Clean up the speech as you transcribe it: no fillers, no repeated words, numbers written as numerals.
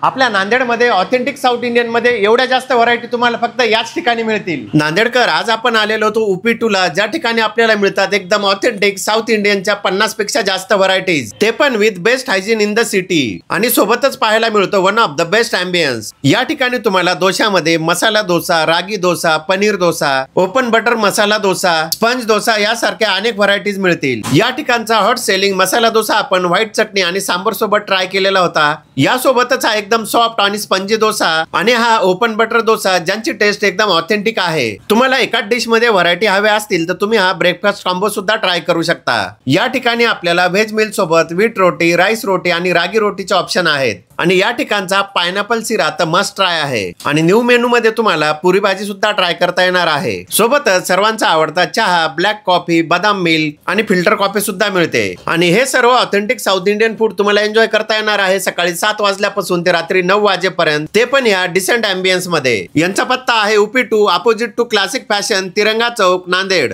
आपल्या नांदेडमध्ये authentic south Indian मध्ये एवढ्या जास्त व्हरायटी तुम्हाला फक्त याच ठिकाणी मिळतील। नांदेडकर, आज आपण आलेलो होतो उपिटूला, ज्या ठिकाणी आपल्याला मिळतात एकदम ऑथेंटिक साऊथ इंडियनच्या 50 पेक्षा जास्त व्हरायटीज, ते पण with best hygiene in the city. आणि सोबतच पाहायला मिळतो one of the best ambience. या ठिकाणी तुम्हाला डोशामध्ये masala dosa, ragi dosa, paneer dosa, open butter masala dosa, sponge dosa यासारख्या अनेक व्हरायटीज मिळतील। या ठिकाणचा हॉट सेलिंग मसाला डोसा आपण व्हाईट चटणी आणि सांबर सोबत ट्राय केलेला होता। यासोबतच एकदम सॉफ्ट आणि स्पंजी डोसा आणि हा ओपन बटर डोसा, ज्यांची टेस्ट एकदम ऑथेंटिक आहे। तुम्हाला एकाच डिश मध्ये व्हरायटी हव्या असतील तर तुम्ही हा ब्रेकफास्ट कॉम्बो सुद्धा ट्राय करू शकता। या ठिकाणी आपल्याला व्हेज मील सोबत व्हीट रोटी, राईस रोटी आणि रागी रोटीचे ऑप्शन आहेत। आणि या ठिकाणचा पायनॅपल सिरा तर मस्ट ट्राय आहे। आणि न्यू मेनू मध्ये तुम्हाला पुरी भाजी सुद्धा ट्राय करता येणार आहे। सोबतच सर्वांचा आवडता चहा, ब्लॅक कॉफी, बदाम मिल्क आणि फिल्टर कॉफी सुद्धा मिळते। आणि हे सर्व ऑथेंटिक साऊथ इंडियन फूड तुम्हाला एन्जॉय करता येणार आहे सकाळी 7 वाजल्यापासून ते रात्री 9 वाजेपर्यंत, ते पण या डिसेंट अँबियन्स मध्ये। यांचा पत्ता आहे उपिटू, अपोजिट टू क्लासिक फॅशन, तिरंगा चौक, नांदेड।